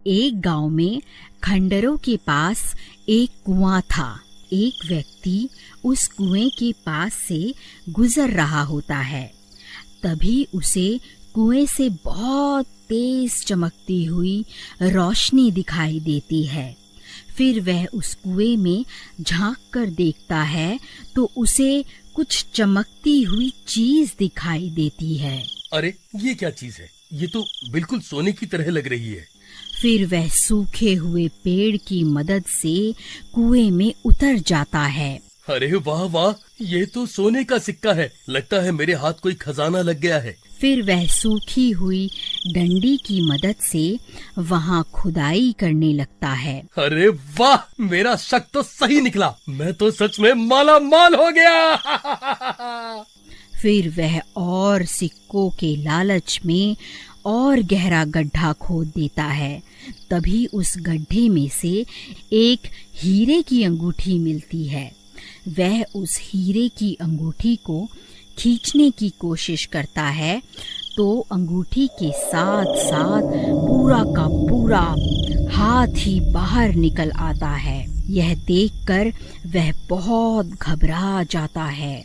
एक गांव में खंडरों के पास एक कुआं था। एक व्यक्ति उस कुएं के पास से गुजर रहा होता है। तभी उसे कुएं से बहुत तेज चमकती हुई रोशनी दिखाई देती है। फिर वह उस कुएं में झांक कर देखता है तो उसे कुछ चमकती हुई चीज दिखाई देती है। अरे ये क्या चीज है? ये तो बिल्कुल सोने की तरह लग रही है। फिर वह सूखे हुए पेड़ की मदद से कुएं में उतर जाता है। अरे वाह वाह, ये तो सोने का सिक्का है। लगता है मेरे हाथ कोई खजाना लग गया है। फिर वह सूखी हुई डंडी की मदद से वहां खुदाई करने लगता है। अरे वाह, मेरा शक तो सही निकला। मैं तो सच में माला माल हो गया। फिर वह और सिक्कों के लालच में और गहरा गड्ढा खोद देता है। तभी उस गड्ढे में से एक हीरे की अंगूठी मिलती है। वह उस हीरे की अंगूठी को खींचने की कोशिश करता है तो अंगूठी के साथ साथ पूरा का पूरा हाथ ही बाहर निकल आता है। यह देखकर वह बहुत घबरा जाता है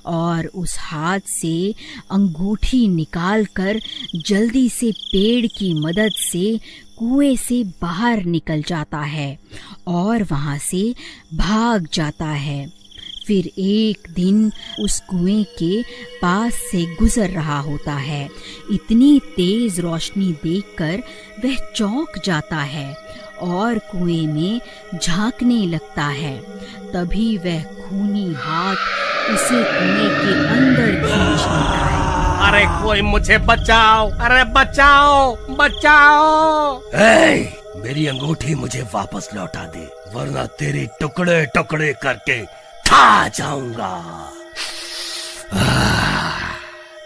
और उस हाथ से अंगूठी निकालकर जल्दी से पेड़ की मदद से कुएं से बाहर निकल जाता है और वहां से भाग जाता है। फिर एक दिन उस कुएं के पास से गुजर रहा होता है। इतनी तेज रोशनी देखकर वह चौंक जाता है और कुएं में झांकने लगता है। तभी वह खूनी हाथ उसे कुएं के अंदर खींच लेता है। अरे कोई मुझे बचाओ! अरे बचाओ बचाओ! मेरी अंगूठी मुझे वापस लौटा दे, वरना तेरे टुकड़े टुकड़े करके खा जाऊंगा।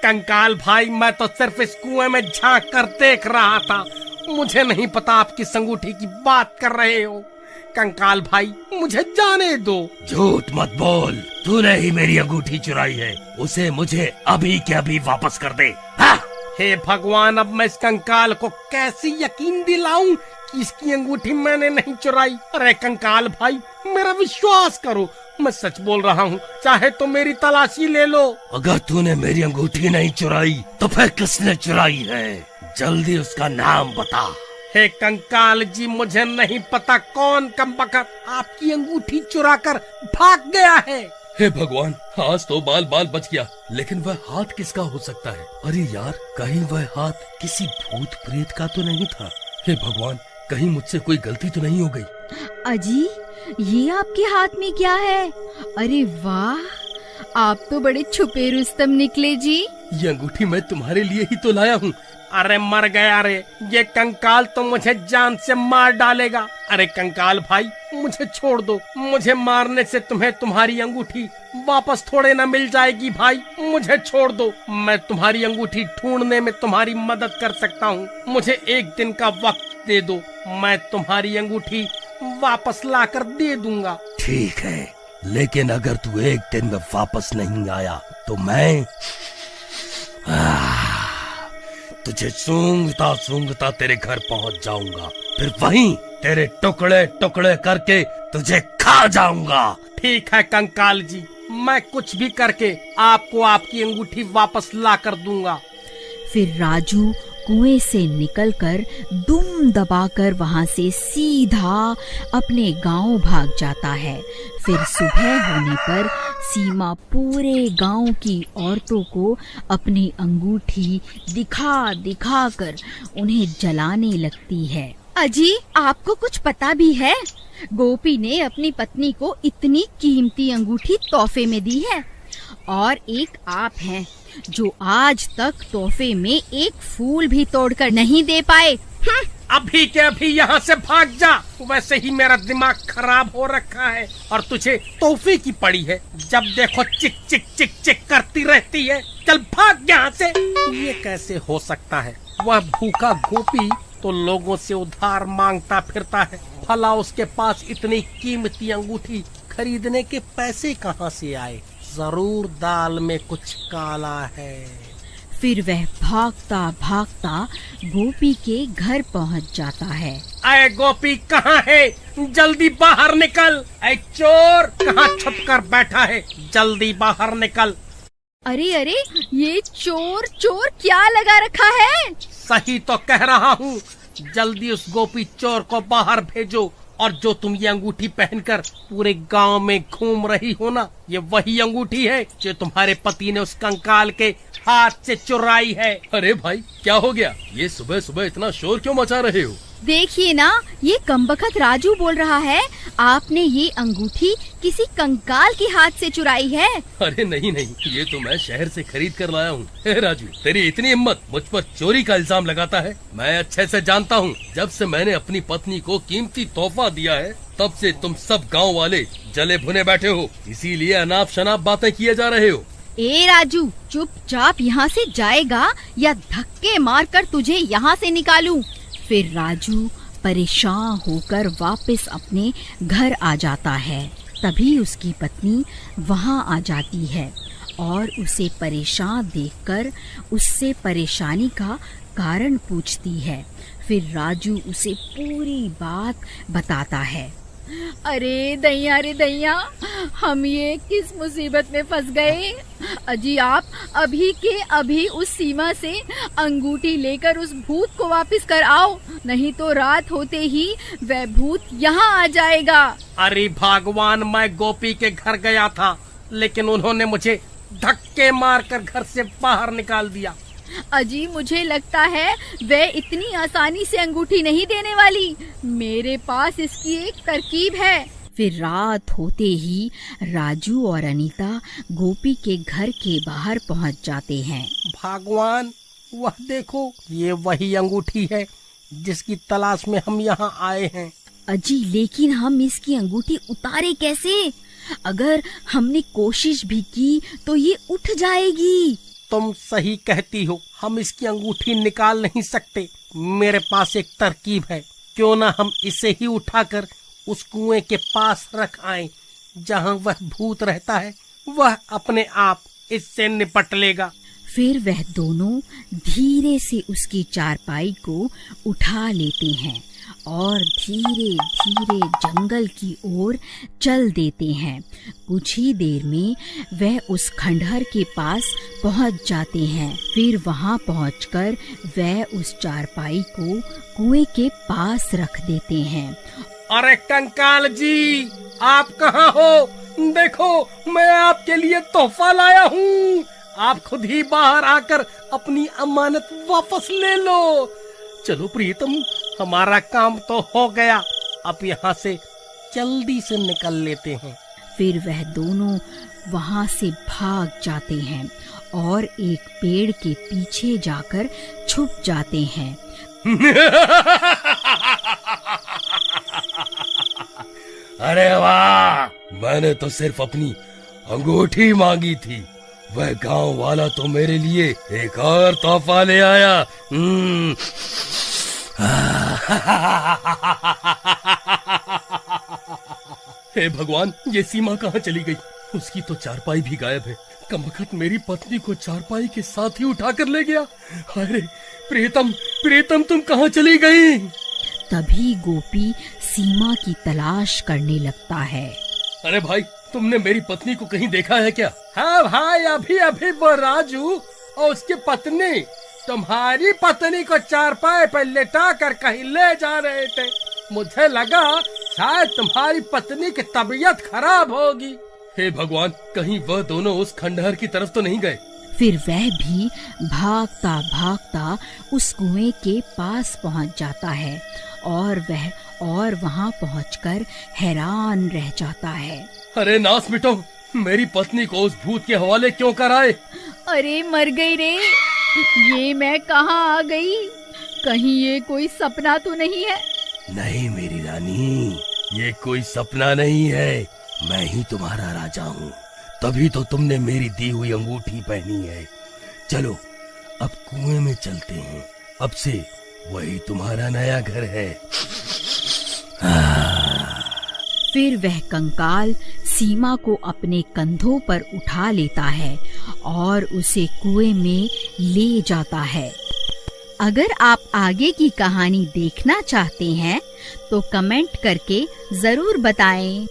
कंकाल भाई, मैं तो सिर्फ इस कुएं में झांक कर देख रहा था। मुझे नहीं पता आप किस अंगूठी की बात कर रहे हो। कंकाल भाई, मुझे जाने दो। झूठ मत बोल, तूने ही मेरी अंगूठी चुराई है। उसे मुझे अभी के अभी वापस कर दे। हे भगवान, अब मैं इस कंकाल को कैसे यकीन दिलाऊं कि इसकी अंगूठी मैंने नहीं चुराई। अरे कंकाल भाई, मेरा विश्वास करो, मैं सच बोल रहा हूँ। चाहे तो मेरी तलाशी ले लो। अगर तूने मेरी अंगूठी नहीं चुराई तो फिर किसने चुराई है? जल्दी उसका नाम बता। हे कंकाल जी, मुझे नहीं पता कौन कमबख्त आपकी अंगूठी चुरा कर भाग गया है। हे भगवान, आज तो बाल बाल बच गया। लेकिन वह हाथ किसका हो सकता है? अरे यार, कहीं वह हाथ किसी भूत प्रेत का तो नहीं था? हे भगवान, कहीं मुझसे कोई गलती तो नहीं हो गई? अजी, ये आपके हाथ में क्या है? अरे वाह, आप तो बड़े छुपे रुस्तम निकले जी। ये अंगूठी मैं तुम्हारे लिए ही तो लाया हूँ। अरे मर गया रे, ये कंकाल तो मुझे जान से मार डालेगा। अरे कंकाल भाई, मुझे छोड़ दो। मुझे मारने से तुम्हें तुम्हारी अंगूठी वापस थोड़े ना मिल जाएगी। भाई मुझे छोड़ दो, मैं तुम्हारी अंगूठी ढूंढने में तुम्हारी मदद कर सकता हूँ। मुझे एक दिन का वक्त दे दो, मैं तुम्हारी अंगूठी वापस लाकर दे दूंगा। ठीक है, लेकिन अगर तू एक दिन में वापस नहीं आया तो मैं तुझे सूंघता सूंघता तेरे घर पहुंच जाऊंगा। फिर वहीं तेरे टुकड़े टुकड़े करके तुझे खा जाऊंगा। ठीक है कंकाल जी, मैं कुछ भी करके आपको आपकी अंगूठी वापस ला कर दूंगा। फिर राजू कुएं से निकलकर दुम दबाकर वहां से सीधा अपने गांव भाग जाता है। फिर सुबह होने पर सीमा पूरे गांव की औरतों को अपनी अंगूठी दिखा दिखा कर उन्हें जलाने लगती है। अजी, आपको कुछ पता भी है? गोपी ने अपनी पत्नी को इतनी कीमती अंगूठी तोहफे में दी है और एक आप हैं जो आज तक तोहफे में एक फूल भी तोड़कर नहीं दे पाए। अभी के अभी यहाँ से भाग जा। वैसे ही मेरा दिमाग खराब हो रखा है और तुझे तोहफे की पड़ी है। जब देखो चिक चिक चिक चिक करती रहती है। चल भाग यहाँ से। ये कैसे हो सकता है? वह भूखा गोपी तो लोगों से उधार मांगता फिरता है, भला उसके पास इतनी कीमती अंगूठी खरीदने के पैसे कहाँ से आए? जरूर दाल में कुछ काला है। फिर वह भागता भागता गोपी के घर पहुंच जाता है। अरे गोपी कहाँ है? जल्दी बाहर निकल। अरे चोर कहाँ छुप कर बैठा है? जल्दी बाहर निकल। अरे अरे, ये चोर चोर क्या लगा रखा है? सही तो कह रहा हूँ। जल्दी उस गोपी चोर को बाहर भेजो। और जो तुम ये अंगूठी पहनकर पूरे गांव में घूम रही हो ना, ये वही अंगूठी है जो तुम्हारे पति ने उस कंकाल के हाथ से चुराई है। अरे भाई, क्या हो गया? ये सुबह सुबह इतना शोर क्यों मचा रहे हो? देखिए ना, ये कमबख्त राजू बोल रहा है आपने ये अंगूठी किसी कंकाल के हाथ से चुराई है। अरे नहीं नहीं, ये तो मैं शहर से खरीद कर लाया हूँ। हे राजू, तेरी इतनी हिम्मत, मुझ पर चोरी का इल्जाम लगाता है? मैं अच्छे से जानता हूँ, जब से मैंने अपनी पत्नी को कीमती तोहफा दिया है तब से तुम सब गाँव वाले जले भुने बैठे हो, इसीलिए अनाप शनाप बातें किए जा रहे हो। ए राजू, चुपचाप यहाँ से जाएगा या धक्के मारकर तुझे यहाँ से निकालूं? फिर राजू परेशान होकर वापस अपने घर आ जाता है। तभी उसकी पत्नी वहाँ आ जाती है और उसे परेशान देखकर उससे परेशानी का कारण पूछती है। फिर राजू उसे पूरी बात बताता है। अरे दैया रे दैया, हम ये किस मुसीबत में फंस गए। अजी आप अभी के अभी उस सीमा से अंगूठी लेकर उस भूत को वापस कर आओ, नहीं तो रात होते ही वह भूत यहाँ आ जाएगा। अरे भगवान, मैं गोपी के घर गया था लेकिन उन्होंने मुझे धक्के मारकर घर से बाहर निकाल दिया। अजी मुझे लगता है वह इतनी आसानी से अंगूठी नहीं देने वाली। मेरे पास इसकी एक तरकीब है। फिर रात होते ही राजू और अनीता गोपी के घर के बाहर पहुंच जाते हैं। भगवान, वह देखो, ये वही अंगूठी है जिसकी तलाश में हम यहाँ आए हैं। अजी, लेकिन हम इसकी अंगूठी उतारे कैसे? अगर हमने कोशिश भी की तो ये उठ जाएगी। तुम सही कहती हो, हम इसकी अंगूठी निकाल नहीं सकते। मेरे पास एक तरकीब है, क्यों ना हम इसे ही उठाकर उस कुएं के पास रख आएं, जहां वह भूत रहता है। वह अपने आप इससे निपट लेगा। फिर वह दोनों धीरे से उसकी चारपाई को उठा लेते हैं और धीरे धीरे जंगल की ओर चल देते हैं। कुछ ही देर में वह उस खंडहर के पास पहुंच जाते हैं। फिर वहां पहुंचकर वह उस चारपाई को कुएं के पास रख देते हैं। अरे कंकाल जी, आप कहाँ हो? देखो, मैं आपके लिए तोहफा लाया हूँ। आप खुद ही बाहर आकर अपनी अमानत वापस ले लो। चलो प्रीतम, हमारा काम तो हो गया, अब यहाँ से जल्दी से निकल लेते हैं। फिर वह दोनों वहाँ से भाग जाते हैं और एक पेड़ के पीछे जाकर छुप जाते हैं। अरे वाह, मैंने तो सिर्फ अपनी अंगूठी मांगी थी, वह गांव वाला तो मेरे लिए एक और तोहफा ले आया। हे भगवान, ये सीमा कहाँ चली गई? उसकी तो चारपाई भी गायब है। कमबख्त मेरी पत्नी को चारपाई के साथ ही उठाकर ले गया। अरे प्रीतम, प्रीतम तुम कहाँ चली गई? तभी गोपी सीमा की तलाश करने लगता है। अरे भाई, तुमने मेरी पत्नी को कहीं देखा है क्या? हाँ भाई, अभी अभी वो राजू और उसकी पत्नी तुम्हारी पत्नी को चारपाई पर लेटा कर कहीं ले जा रहे थे। मुझे लगा शायद तुम्हारी पत्नी की तबीयत खराब होगी। हे भगवान, कहीं वह दोनों उस खंडहर की तरफ तो नहीं गए? फिर वह भी भागता भागता उस कुएं के पास पहुंच जाता है और वहां पहुंचकर हैरान रह जाता है। अरे नास मिटो, मेरी पत्नी को उस भूत के हवाले क्यों कराए? अरे मर गई रे, ये मैं कहाँ आ गई? कहीं ये कोई सपना तो नहीं है? नहीं मेरी रानी, ये कोई सपना नहीं है, मैं ही तुम्हारा राजा हूँ। तभी तो तुमने मेरी दी हुई अंगूठी पहनी है। चलो अब कुएं में चलते हैं, अब से वही तुम्हारा नया घर है। फिर वह कंकाल सीमा को अपने कंधों पर उठा लेता है और उसे कुएं में ले जाता है। अगर आप आगे की कहानी देखना चाहते हैं तो कमेंट करके जरूर बताएं।